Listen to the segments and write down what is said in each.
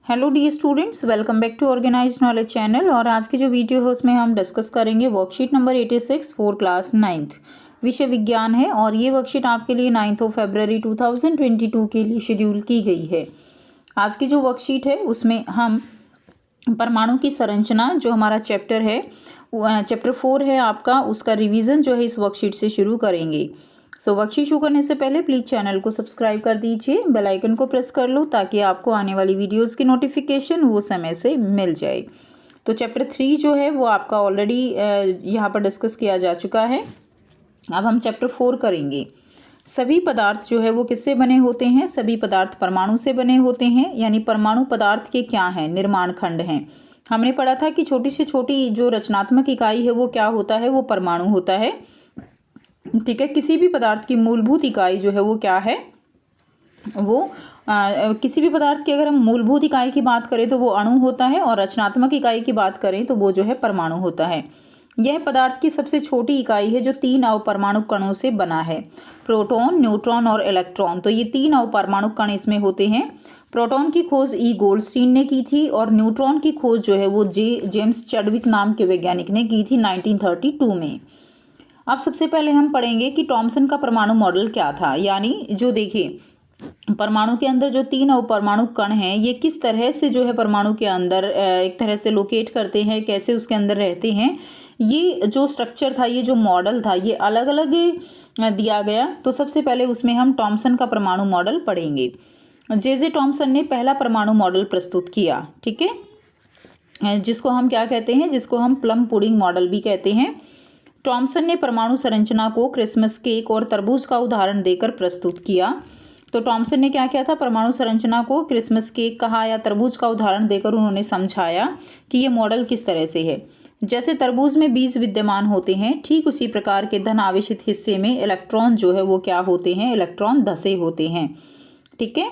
Hello the students, welcome back to organise knowledge channel. और आज की जो वीडियो है उसमें हम डिस्कस करेंगे worksheet number 86 for class 9th, विषय विज्ञान है। और ये वर्कशीट आपके लिए 9 फरवरी 2022 के लिए शेड्यूल की गई है। आज की जो वर्कशीट है उसमें हम परमाणु की संरचना, जो हमारा चैप्टर है, चैप्टर 4 है आपका, उसका रिवीजन जो है इस वर्कशीट से शुरू करेंगे। वर्कशीट शुरू करने से पहले प्लीज़ चैनल को सब्सक्राइब कर दीजिए, बेल आइकन को प्रेस कर लो ताकि आपको आने वाली वीडियोस की नोटिफिकेशन वो समय से मिल जाए। तो चैप्टर 3 जो है वो आपका ऑलरेडी यहाँ पर डिस्कस किया जा चुका है। अब हम चैप्टर 4 करेंगे। सभी पदार्थ जो है वो किससे बने होते हैं? सभी पदार्थ परमाणु से बने होते हैं। यानी परमाणु पदार्थ के क्या हैं? निर्माण खंड हैं। हमने पढ़ा था कि छोटी से छोटी जो रचनात्मक इकाई है वो क्या होता है? वो परमाणु होता है। ठीक है, किसी भी पदार्थ की मूलभूत इकाई जो है वो क्या है? वो किसी भी पदार्थ की अगर हम मूलभूत इकाई की बात करें तो वो अणु होता है, और रचनात्मक इकाई की बात करें तो वो जो है परमाणु होता है। यह पदार्थ की सबसे छोटी इकाई है जो 3 अवपरमाणु कणों से बना है, प्रोटॉन, न्यूट्रॉन और इलेक्ट्रॉन। तो ये 3 अवपरमाणु कण इसमें होते हैं। प्रोटॉन की खोज ई गोल्डस्टीन ने की थी, और न्यूट्रॉन की खोज जो है वो जेम्स चैडविक नाम के वैज्ञानिक ने की थी 1932 में। अब सबसे पहले हम पढ़ेंगे कि थॉमसन का परमाणु मॉडल क्या था। यानी जो देखिए, परमाणु के अंदर जो 3 अवपरमाणु कण हैं ये किस तरह से जो है परमाणु के अंदर एक तरह से लोकेट करते हैं, कैसे उसके अंदर रहते हैं, ये जो स्ट्रक्चर था, ये जो मॉडल था, ये अलग अलग दिया गया। तो सबसे पहले उसमें हम थॉमसन का परमाणु मॉडल पढ़ेंगे। जे थॉमसन ने पहला परमाणु मॉडल प्रस्तुत किया, ठीक है, जिसको हम क्या कहते हैं? जिसको हम प्लम पुडिंग मॉडल भी कहते हैं। थॉमसन ने परमाणु संरचना को क्रिसमस केक और तरबूज का उदाहरण देकर प्रस्तुत किया। तो थॉमसन ने क्या किया था? परमाणु संरचना को क्रिसमस केक कहा या तरबूज का उदाहरण देकर उन्होंने समझाया कि ये मॉडल किस तरह से है। जैसे तरबूज में बीज विद्यमान होते हैं, ठीक उसी प्रकार के धन आवेशित हिस्से में इलेक्ट्रॉन जो है वो क्या होते हैं? इलेक्ट्रॉन धसे होते हैं, ठीक है।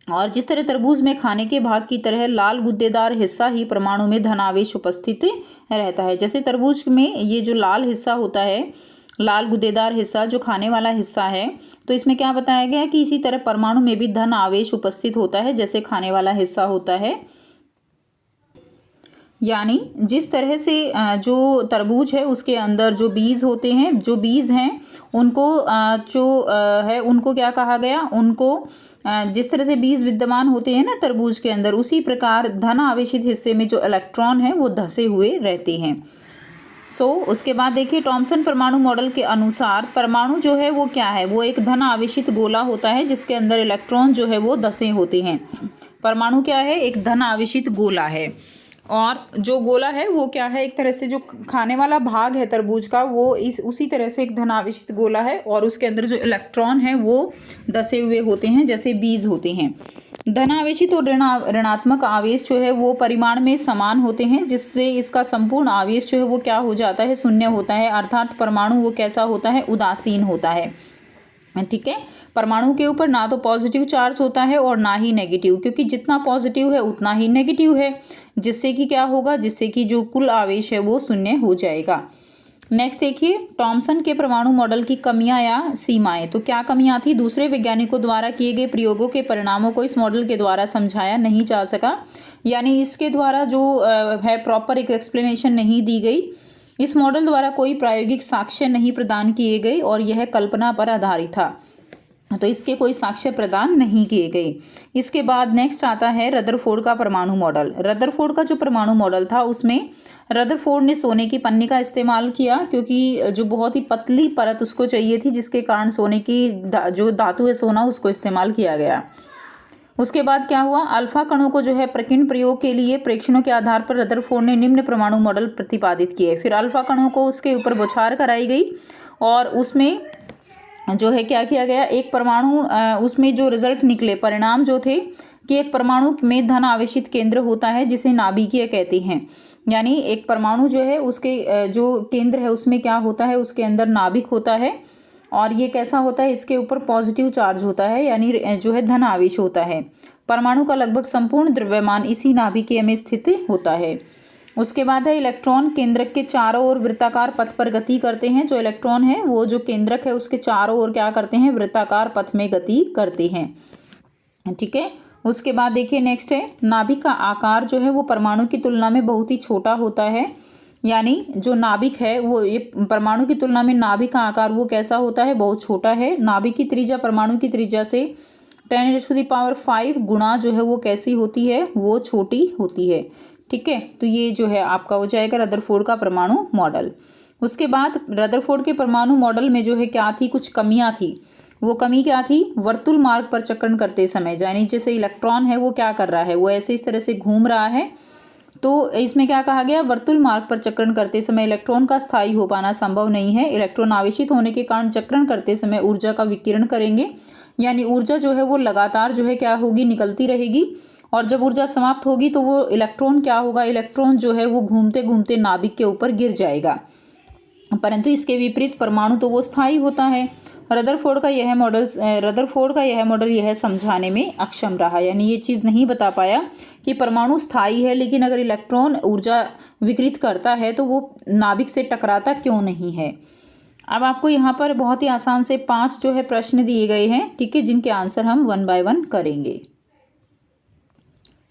और जिस तरह तरबूज में खाने के भाग की तरह लाल गुद्देदार हिस्सा ही परमाणु में धनावेश उपस्थित रहता है। जैसे तरबूज में ये जो लाल हिस्सा होता है, लाल गुद्देदार हिस्सा जो खाने वाला हिस्सा है, तो इसमें क्या बताया गया कि इसी तरह परमाणु में भी धन आवेश उपस्थित होता है जैसे खाने वाला हिस्सा होता है। यानी जिस तरह से जो तरबूज है उसके अंदर जो बीज होते हैं, जो बीज हैं उनको उनको क्या कहा गया? उनको जिस तरह से बीज विद्यमान होते हैं ना तरबूज के अंदर, उसी प्रकार धन आवेशित हिस्से में जो इलेक्ट्रॉन है वो धसे हुए रहते हैं। उसके बाद देखिए, थॉमसन परमाणु मॉडल के अनुसार परमाणु जो है वो क्या है? वो एक धन आवेशित गोला होता है जिसके अंदर इलेक्ट्रॉन जो है वो धसे होते हैं। परमाणु क्या है? एक धन आवेशित गोला है। और जो गोला है वो क्या है? एक तरह से जो खाने वाला भाग है तरबूज का, वो उसी तरह से एक धनावेशित गोला है, और उसके अंदर जो इलेक्ट्रॉन है वो धसे हुए होते हैं जैसे बीज होते हैं। धनावेशित और ऋणात्मक आवेश जो है वो परिमाण में समान होते हैं, जिससे इसका संपूर्ण आवेश जो है वो क्या हो जाता है? शून्य होता है। अर्थात परमाणु वो कैसा होता है? उदासीन होता है, ठीक है। परमाणु के ऊपर ना तो पॉजिटिव चार्ज होता है और ना ही नेगेटिव, क्योंकि जितना पॉजिटिव है उतना ही नेगेटिव है, जिससे कि क्या होगा? जिससे कि जो कुल आवेश है वो शून्य हो जाएगा। नेक्स्ट देखिए, थॉमसन के परमाणु मॉडल की कमियां या सीमाएं। तो क्या कमियां थी? दूसरे वैज्ञानिकों द्वारा किए गए प्रयोगों के परिणामों को इस मॉडल के द्वारा समझाया नहीं जा सका। यानी इसके द्वारा जो है प्रॉपर एक एक्सप्लेनेशन नहीं दी गई। इस मॉडल द्वारा कोई प्रायोगिक साक्ष्य नहीं प्रदान किए गए और यह कल्पना पर आधारित था, तो इसके कोई साक्ष्य प्रदान नहीं किए गए। इसके बाद नेक्स्ट आता है रदरफोर्ड का परमाणु मॉडल। रदरफोर्ड का जो परमाणु मॉडल था उसमें रदरफोर्ड ने सोने की पन्नी का इस्तेमाल किया, क्योंकि जो बहुत ही पतली परत उसको चाहिए थी, जिसके कारण सोने की जो धातु है सोना, उसको इस्तेमाल किया गया। उसके बाद क्या हुआ? अल्फा कणों को जो है प्रकीर्ण प्रयोग के लिए प्रेक्षणों के आधार पर रदरफोर्ड ने निम्न परमाणु मॉडल प्रतिपादित किए। फिर अल्फा कणों को उसके ऊपर बौछार कराई गई, और उसमें जो है क्या किया गया? एक परमाणु उसमें जो रिजल्ट निकले, परिणाम जो थे, कि एक परमाणु में धन आवेशित केंद्र होता है जिसे नाभिकीय कहते हैं। यानी एक परमाणु जो है उसके जो केंद्र है उसमें क्या होता है? उसके अंदर नाभिक होता है, और ये कैसा होता है? इसके ऊपर पॉजिटिव चार्ज होता है, यानी जो है धन आवेश होता है। परमाणु का लगभग संपूर्ण द्रव्यमान इसी नाभिकीय में स्थित होता है। उसके बाद है इलेक्ट्रॉन केंद्रक के चारों ओर वृत्ताकार पथ पर गति करते हैं। जो इलेक्ट्रॉन है वो जो केंद्रक है उसके चारों ओर क्या करते हैं? वृत्ताकार पथ में गति करते हैं, ठीक है। उसके बाद देखिए नेक्स्ट है, नाभिक का आकार जो है वो परमाणु की तुलना में बहुत ही छोटा होता है। यानी जो नाभिक है वो, ये परमाणु की तुलना में नाभिक का आकार वो कैसा होता है, बहुत छोटा है। नाभिक की त्रिज्या परमाणु की त्रिज्या से 10⁵ गुणा जो है वो कैसी होती है, वो छोटी होती है। ठीक है, तो ये जो है आपका हो जाएगा रदरफोर्ड का परमाणु मॉडल। उसके बाद रदरफोर्ड के परमाणु मॉडल में जो है क्या थी, कुछ कमियां थी। वो कमी क्या थी, वर्तुल मार्ग पर चक्रण करते समय, यानी जैसे इलेक्ट्रॉन है वो क्या कर रहा है, वो ऐसे इस तरह से घूम रहा है। तो इसमें क्या कहा गया, वर्तुल मार्ग पर चक्रण करते समय इलेक्ट्रॉन का स्थायी हो पाना संभव नहीं है। इलेक्ट्रॉन आवेशित होने के कारण चक्रण करते समय ऊर्जा का विकिरण करेंगे, यानी ऊर्जा जो है वो लगातार जो है क्या होगी, निकलती रहेगी। और जब ऊर्जा समाप्त होगी तो वो इलेक्ट्रॉन क्या होगा, इलेक्ट्रॉन जो है वो घूमते घूमते नाभिक के ऊपर गिर जाएगा। परंतु इसके विपरीत परमाणु तो वो स्थायी होता है। रदरफोर्ड का यह मॉडल यह समझाने में अक्षम रहा, यानी ये चीज़ नहीं बता पाया कि परमाणु स्थायी है, लेकिन अगर इलेक्ट्रॉन ऊर्जा विकृत करता है तो वो नाभिक से टकराता क्यों नहीं है। अब आपको यहाँ पर बहुत ही आसान से 5 जो है प्रश्न दिए गए हैं, ठीक है, जिनके आंसर हम 1 बाय 1 करेंगे।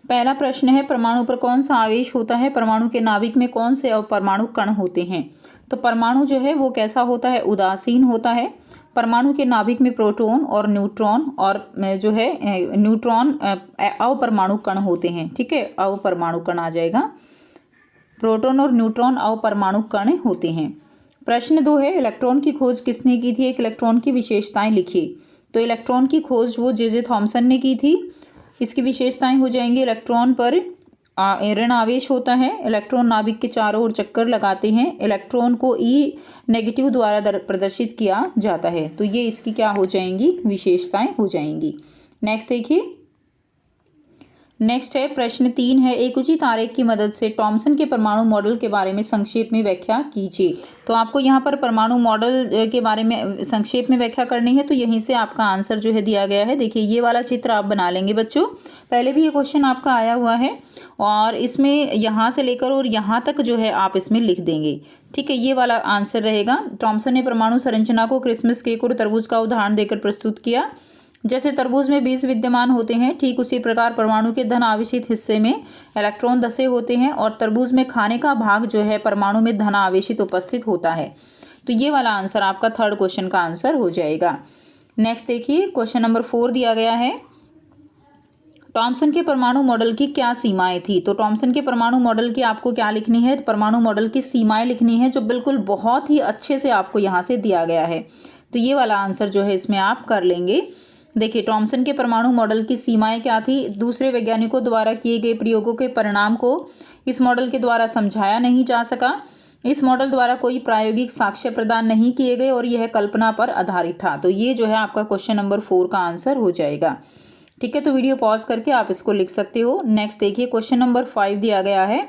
पहला प्रश्न है, परमाणु पर कौन सा आवेश होता है, परमाणु के नाभिक में कौन से अपरमाणु कण होते हैं। तो परमाणु जो है वो कैसा होता है, उदासीन होता है। परमाणु के नाभिक में प्रोटॉन और न्यूट्रॉन और जो है न्यूट्रॉन अपरमाणु कण होते हैं। ठीक है, अपरमाणु कण आ जाएगा, प्रोटॉन और न्यूट्रॉन अपरमाणु कण होते हैं। प्रश्न 2 है, इलेक्ट्रॉन की खोज किसने की थी, एक इलेक्ट्रॉन की विशेषताएं लिखिए। तो इलेक्ट्रॉन की खोज वो जे थॉमसन ने की थी। इसकी विशेषताएं हो जाएंगी, इलेक्ट्रॉन पर ऋण आवेश होता है, इलेक्ट्रॉन नाभिक के चारों ओर चक्कर लगाते हैं, इलेक्ट्रॉन को E- द्वारा प्रदर्शित किया जाता है। तो ये इसकी क्या हो जाएंगी, विशेषताएं हो जाएंगी। नेक्स्ट देखिए, नेक्स्ट है प्रश्न 3 है, एक उचित आरेख की मदद से थॉमसन के परमाणु मॉडल के बारे में संक्षेप में व्याख्या कीजिए। तो आपको यहाँ पर परमाणु मॉडल के बारे में संक्षेप में व्याख्या करनी है, तो यहीं से आपका आंसर जो है दिया गया है। देखिए ये वाला चित्र आप बना लेंगे बच्चों, पहले भी ये क्वेश्चन आपका आया हुआ है, और इसमें यहाँ से लेकर और यहाँ तक जो है आप इसमें लिख देंगे। ठीक है, ये वाला आंसर रहेगा। थॉमसन ने परमाणु संरचना को क्रिसमस केक और तरबूज का उदाहरण देकर प्रस्तुत किया। जैसे तरबूज में बीज विद्यमान होते हैं, ठीक उसी प्रकार परमाणु के धन आवेशित हिस्से में इलेक्ट्रॉन धसे होते हैं, और तरबूज में खाने का भाग जो है परमाणु में धन आवेशित उपस्थित होता है। तो ये वाला आंसर आपका थर्ड क्वेश्चन का आंसर हो जाएगा। नेक्स्ट देखिए, क्वेश्चन नंबर 4 दिया गया है, थॉमसन के परमाणु मॉडल की क्या सीमाएं थी। तो थॉमसन के परमाणु मॉडल की आपको क्या लिखनी है, परमाणु मॉडल की सीमाएं लिखनी है, जो बिल्कुल बहुत ही अच्छे से आपको यहाँ से दिया गया है। तो ये वाला आंसर जो है इसमें आप कर लेंगे। देखिए, थॉमसन के परमाणु मॉडल की सीमाएं क्या थी, दूसरे वैज्ञानिकों द्वारा किए गए प्रयोगों के परिणाम को इस मॉडल के द्वारा समझाया नहीं जा सका, इस मॉडल द्वारा कोई प्रायोगिक साक्ष्य प्रदान नहीं किए गए, और यह कल्पना पर आधारित था। तो ये जो है आपका क्वेश्चन नंबर 4 का आंसर हो जाएगा। ठीक है, तो वीडियो पॉज करके आप इसको लिख सकते हो। नेक्स्ट देखिए, क्वेश्चन नंबर 5 दिया गया है,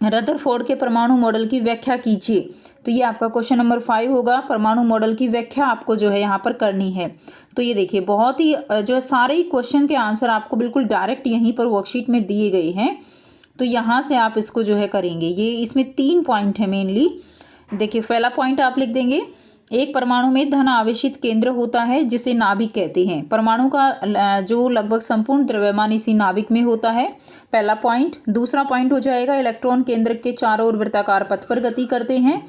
रदरफोर्ड के परमाणु मॉडल की व्याख्या कीजिए। तो ये आपका क्वेश्चन नंबर 5 होगा, परमाणु मॉडल की व्याख्या आपको जो है यहाँ पर करनी है। तो ये देखिए, बहुत ही जो है सारे क्वेश्चन के आंसर आपको बिल्कुल डायरेक्ट यहीं पर वर्कशीट में दिए गए हैं। तो यहाँ से आप इसको जो है करेंगे। ये इसमें 3 पॉइंट है मेनली। देखिए, पहला पॉइंट आप लिख देंगे, एक परमाणु में धन आवेशित केंद्र होता है जिसे नाभिक कहते हैं। परमाणु का जो लगभग संपूर्ण द्रव्यमान इसी नाभिक में होता है, पहला पॉइंट। दूसरा पॉइंट हो जाएगा, इलेक्ट्रॉन केंद्र के चारों ओर वृत्ताकार पथ पर गति करते हैं।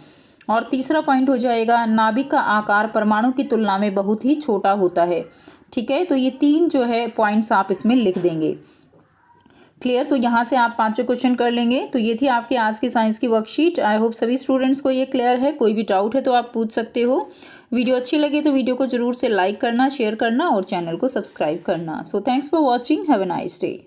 और तीसरा पॉइंट हो जाएगा, नाभिक का आकार परमाणु की तुलना में बहुत ही छोटा होता है। ठीक है, तो ये 3 जो है पॉइंट्स आप इसमें लिख देंगे। क्लियर, तो यहाँ से आप 5 क्वेश्चन कर लेंगे। तो ये थी आपकी आज की साइंस की वर्कशीट। आई होप सभी स्टूडेंट्स को ये क्लियर है। कोई भी डाउट है तो आप पूछ सकते हो। वीडियो अच्छी लगी तो वीडियो को जरूर से लाइक करना, शेयर करना और चैनल को सब्सक्राइब करना। So thanks for watching, have a nice day.